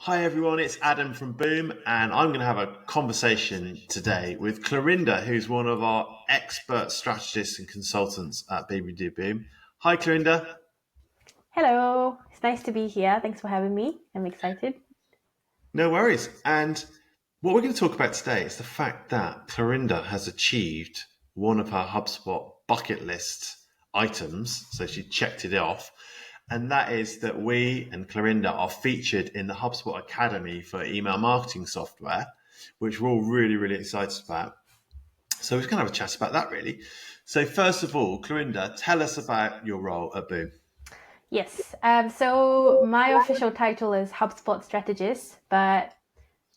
Hi everyone, it's Adam from Boom, and I'm going to have a conversation today with Clorinda, who's one of our expert strategists and consultants at BBD Boom. Hi Clorinda. Hello, it's nice to be here. Thanks for having me. I'm excited. No worries. And what we're going to talk about today is the fact that Clorinda has achieved one of her HubSpot bucket list items. So she checked it off. And that is that we and Clorinda are featured in the HubSpot Academy for email marketing software, which we're all really, really excited about. So we're going to have a chat about that, really. So first of all, Clorinda, tell us about your role at Boom. Yes, so my official title is HubSpot strategist, but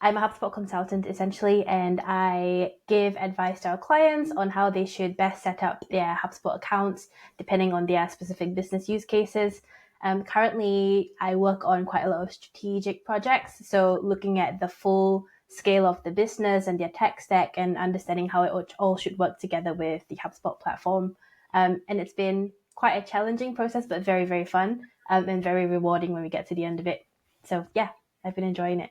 I'm a HubSpot consultant essentially, and I give advice to our clients on how they should best set up their HubSpot accounts depending on their specific business use cases. Currently, I work on quite a lot of strategic projects, so looking at the full scale of the business and their tech stack and understanding how it all should work together with the HubSpot platform. And it's been quite a challenging process, but very, very fun and very rewarding when we get to the end of it. So yeah, I've been enjoying it.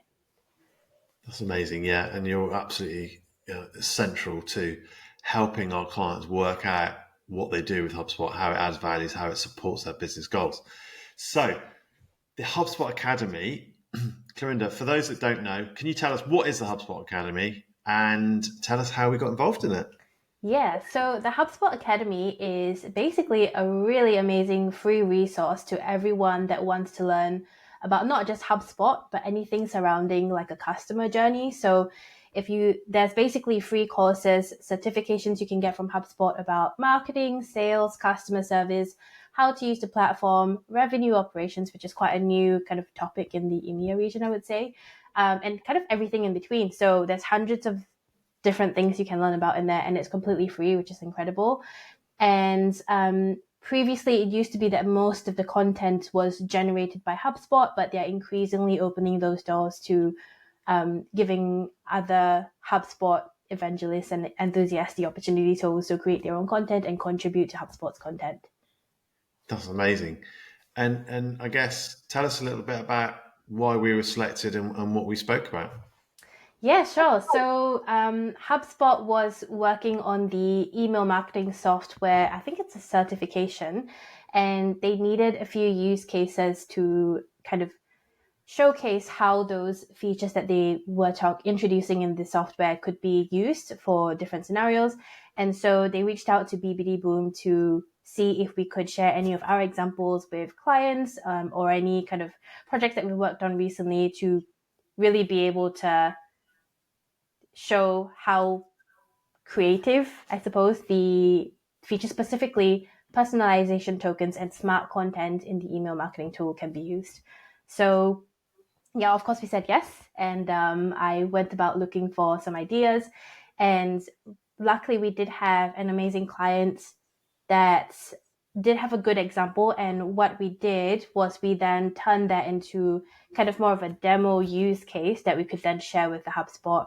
That's amazing, yeah. And you're absolutely central to helping our clients work out what they do with HubSpot, how it adds values, how it supports their business goals. So, the HubSpot Academy, Clarinda, for those that don't know, can you tell us what is the HubSpot Academy and tell us how we got involved in it? Yeah, so the HubSpot Academy is basically a really amazing free resource to everyone that wants to learn about not just HubSpot, but anything surrounding like a customer journey. So there's basically free courses, certifications you can get from HubSpot about marketing, sales, customer service, how to use the platform, revenue operations, which is quite a new kind of topic in the EMEA region, I would say, and kind of everything in between. So there's hundreds of different things you can learn about in there, and it's completely free, which is incredible. And previously, it used to be that most of the content was generated by HubSpot, but they're increasingly opening those doors to giving other HubSpot evangelists and enthusiasts the opportunity to also create their own content and contribute to HubSpot's content. That's amazing. And I guess tell us a little bit about why we were selected and what we spoke about. Yeah, sure. So HubSpot was working on the email marketing software. I think it's a certification, and they needed a few use cases to kind of showcase how those features that they were introducing in the software could be used for different scenarios. And so they reached out to BBD Boom to see if we could share any of our examples with clients or any kind of projects that we worked on recently to really be able to show how creative, I suppose, the feature specifically personalization tokens and smart content in the email marketing tool can be used. So yeah, of course we said yes. And I went about looking for some ideas. And luckily we did have an amazing client that did have a good example. And what we did was we then turned that into kind of more of a demo use case that we could then share with the HubSpot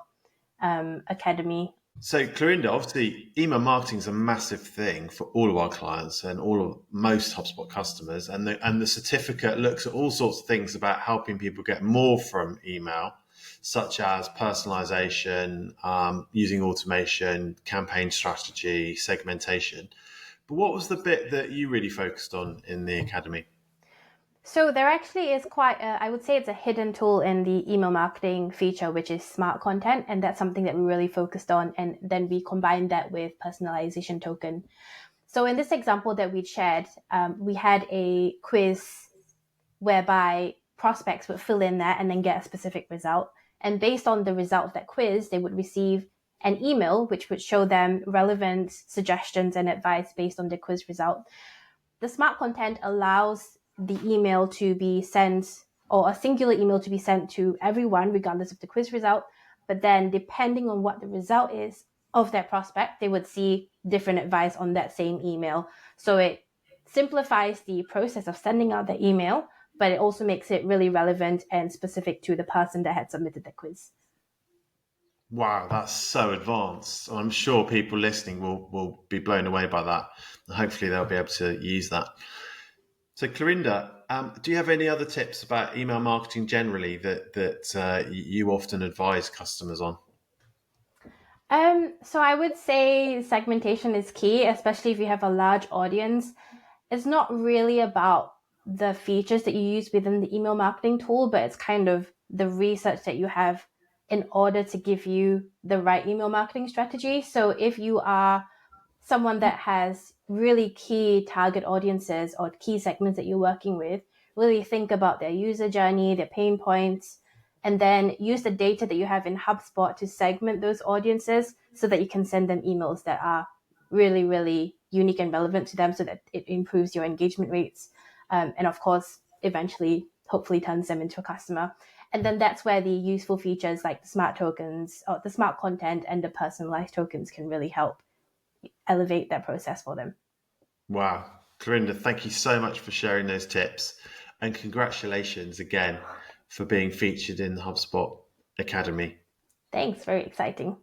Academy. So, Clorinda, obviously, email marketing is a massive thing for all of our clients and all of most HubSpot customers. And the certificate looks at all sorts of things about helping people get more from email, such as personalization, using automation, campaign strategy, segmentation. But what was the bit that you really focused on in the academy? So there actually is I would say it's a hidden tool in the email marketing feature, which is smart content. And that's something that we really focused on. And then we combined that with personalization token. So in this example that we shared, we had a quiz whereby prospects would fill in that and then get a specific result. And based on the result of that quiz, they would receive an email which would show them relevant suggestions and advice based on the quiz result. The smart content allows the email to be sent, or a singular email to be sent to everyone, regardless of the quiz result. But then, depending on what the result is of that prospect, they would see different advice on that same email. So it simplifies the process of sending out the email, but it also makes it really relevant and specific to the person that had submitted the quiz. Wow, that's so advanced. I'm sure people listening will be blown away by that. Hopefully, they'll be able to use that. So, Clarinda, do you have any other tips about email marketing generally that you often advise customers on? So I would say segmentation is key, especially if you have a large audience. It's not really about the features that you use within the email marketing tool, but it's kind of the research that you have in order to give you the right email marketing strategy. So if you are someone that has really key target audiences or key segments that you're working with, really think about their user journey, their pain points, and then use the data that you have in HubSpot to segment those audiences so that you can send them emails that are really, really unique and relevant to them so that it improves your engagement rates. And of course, eventually, hopefully turns them into a customer. And then that's where the useful features like the smart tokens or the smart content and the personalized tokens can really help elevate that process for them. Wow. Clarinda, thank you so much for sharing those tips. And congratulations again for being featured in the HubSpot Academy. Thanks, very exciting.